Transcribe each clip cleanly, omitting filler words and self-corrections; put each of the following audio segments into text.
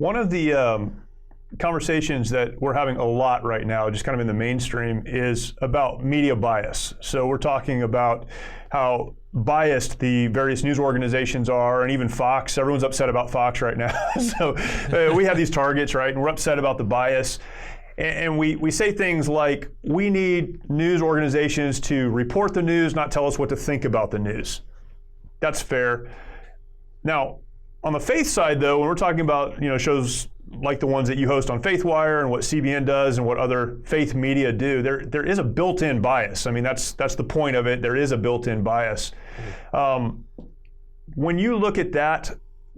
One of the conversations that we're having a lot right now, just kind of in the mainstream, is about media bias. So we're talking about how biased the various news organizations are, and even Fox. Everyone's upset about Fox right now. So we have these targets, right? And we're upset about the bias. And we say things like, we need news organizations to report the news, not tell us what to think about the news. That's fair. Now, on the faith side, though, when we're talking about shows like the ones that you host on FaithWire and what CBN does and what other faith media do, there is a built-in bias. I mean, that's the point of it. There is a built-in bias. When you look at that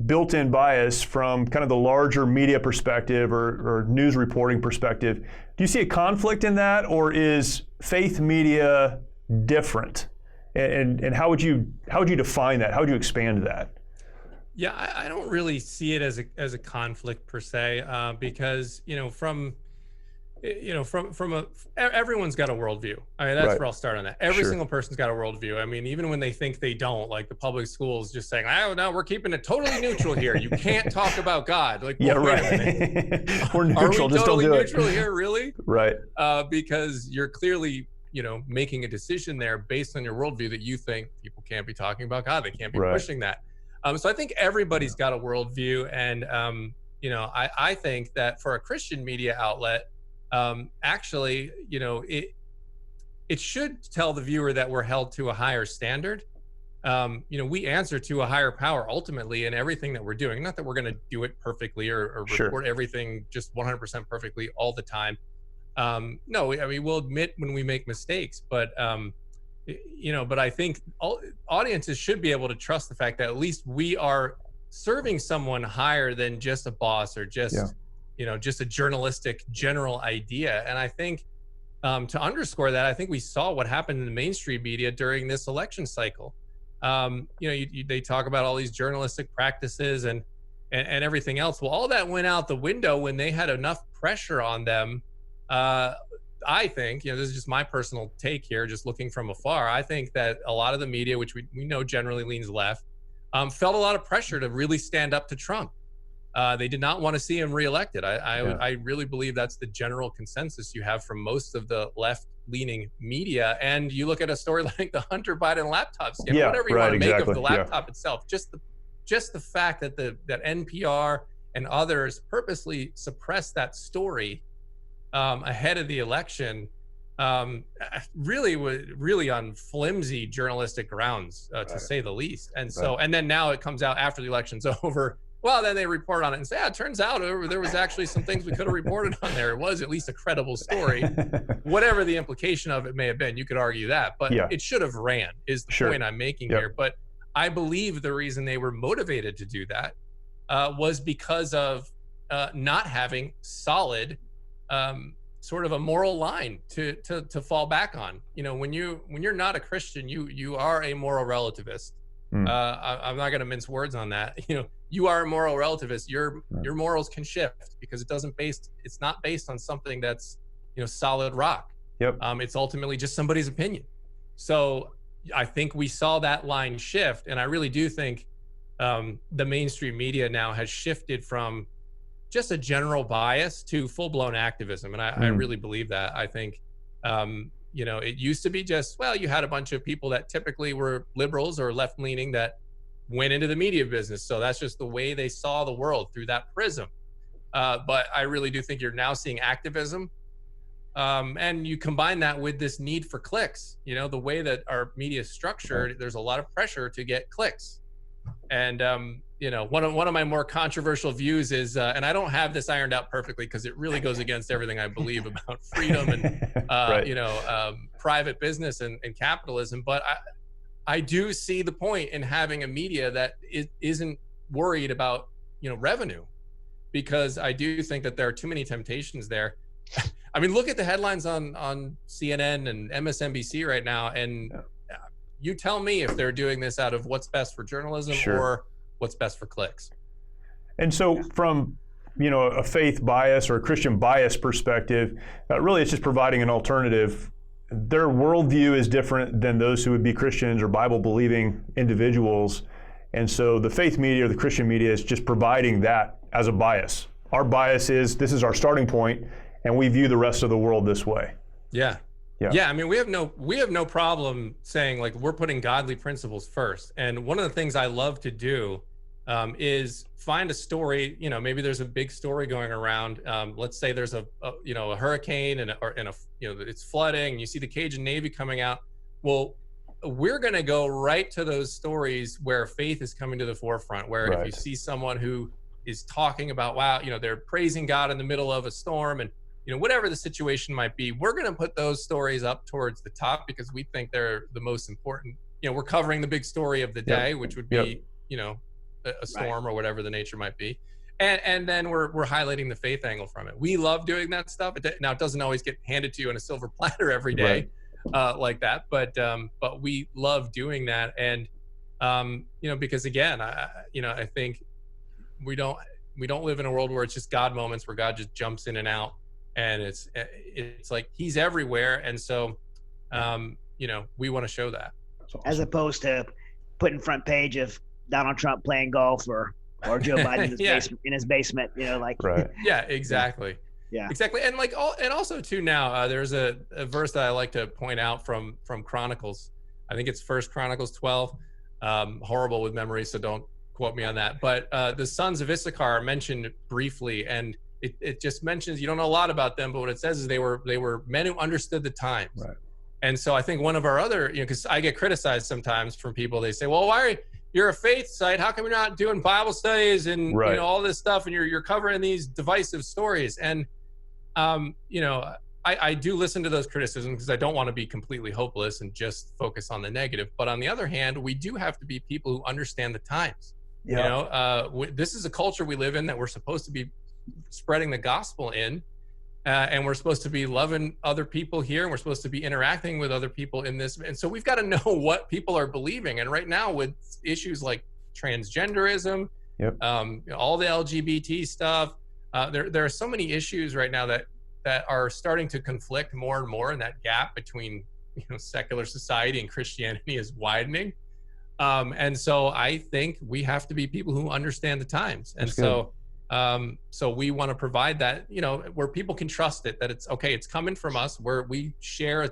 built-in bias from kind of the larger media perspective or news reporting perspective, do you see a conflict in that, or is faith media different? And how would you define that? How would you expand that? Yeah, I don't really see it as a conflict per se, because everyone's got a worldview. I mean, that's Right. where I'll start on that. Every single person's got a worldview. I mean, even when they think they don't, like the public schools just saying, "Oh no, we're keeping it totally neutral here. You can't talk about God." Like, Yeah, well, right. We're neutral. Just totally don't do neutral it. here, really? Right. Because you're clearly, making a decision there based on your worldview that you think people can't be talking about God. They can't be pushing that. So I think everybody's got a worldview, and I think that for a Christian media outlet, actually, it should tell the viewer that we're held to a higher standard. We answer to a higher power ultimately in everything that we're doing. Not that we're going to do it perfectly or report everything just 100% perfectly all the time. No, I mean, we'll admit when we make mistakes, but but I think audiences should be able to trust the fact that at least we are serving someone higher than just a boss or just just a journalistic general idea. And I think to underscore that, I think we saw what happened in the mainstream media during this election cycle. They talk about all these journalistic practices and everything else. Well, all that went out the window when they had enough pressure on them. I think, this is just my personal take here, just looking from afar. I think that a lot of the media, which we know generally leans left, felt a lot of pressure to really stand up to Trump. They did not want to see him reelected. I really believe that's the general consensus you have from most of the left-leaning media. And you look at a story like the Hunter Biden laptop scandal, whatever you want to make of the laptop itself, just the fact that that NPR and others purposely suppressed that story ahead of the election, really on flimsy journalistic grounds, to say the least. And so, and then now it comes out after the election's over. Well, then they report on it and say, it turns out there was actually some things we could have reported on there. It was at least a credible story. Whatever the implication of it may have been, you could argue that, but it should have ran, is the point I'm making here. But I believe the reason they were motivated to do that was because of not having solid sort of a moral line to fall back on. When you're not a Christian, you are a moral relativist. I'm not going to mince words on that. You are a moral relativist. Your morals can shift because it's not based on something that's solid rock. It's ultimately just somebody's opinion. So I think we saw that line shift, and I really do think the mainstream media now has shifted from just a general bias to full-blown activism. And I really believe that. I think, it used to be just, you had a bunch of people that typically were liberals or left-leaning that went into the media business. So that's just the way they saw the world, through that prism. But I really do think you're now seeing activism. And you combine that with this need for clicks. The way that our media is structured, there's a lot of pressure to get clicks. And one of my more controversial views is, and I don't have this ironed out perfectly because it really goes against everything I believe about freedom and private business and capitalism. But I do see the point in having a media that isn't worried about revenue, because I do think that there are too many temptations there. I mean, look at the headlines on CNN and MSNBC right now, and you tell me if they're doing this out of what's best for journalism or what's best for clicks. And so from a faith bias or a Christian bias perspective, really it's just providing an alternative. Their worldview is different than those who would be Christians or Bible-believing individuals. And so the faith media or the Christian media is just providing that as a bias. our bias is this is our starting point, and we view the rest of the world this way. Yeah. Yeah. Yeah. I mean, we have no problem saying like we're putting godly principles first. And one of the things I love to do is find a story. You know, maybe there's a big story going around. Let's say there's a hurricane and it's flooding. And you see the Cajun Navy coming out. Well, we're going to go right to those stories where faith is coming to the forefront. Where if you see someone who is talking about, wow, they're praising God in the middle of a storm, and whatever the situation might be, we're going to put those stories up towards the top because we think they're the most important. We're covering the big story of the day, which would be, a storm or whatever the nature might be. And then we're highlighting the faith angle from it. We love doing that stuff. Now, it doesn't always get handed to you on a silver platter every day like that, but we love doing that. And, because again, I think we don't live in a world where it's just God moments where God just jumps in and out. And it's like he's everywhere, and so we want to show that, as opposed to putting front page of Donald Trump playing golf or Joe Biden in his basement, yeah, exactly, exactly, and also too now there's a verse that I like to point out from Chronicles. I think it's 1 Chronicles 12. Horrible with memory, so don't quote me on that. But the sons of Issachar are mentioned briefly, and it just mentions, you don't know a lot about them, but what it says is they were men who understood the times. Right. And so I think one of our other, because I get criticized sometimes from people, they say, well, you're a faith site, how come you're not doing Bible studies and all this stuff, and you're covering these divisive stories? And I do listen to those criticisms because I don't want to be completely hopeless and just focus on the negative. But on the other hand, we do have to be people who understand the times. Yeah. This is a culture we live in that we're supposed to be spreading the gospel in, and we're supposed to be loving other people here, and we're supposed to be interacting with other people in this, and so we've got to know what people are believing. And right now with issues like transgenderism, all the LGBT stuff, there are so many issues right now that are starting to conflict more and more, and that gap between secular society and Christianity is widening, and so I think we have to be people who understand the times. And so we want to provide that, where people can trust it, that it's okay, it's coming from us, where we share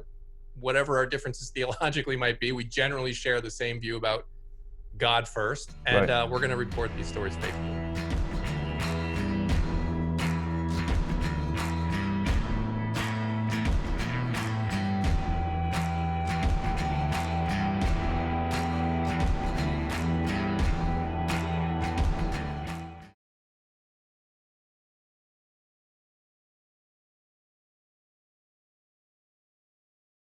whatever our differences theologically might be. We generally share the same view about God first, and we're going to report these stories faithfully.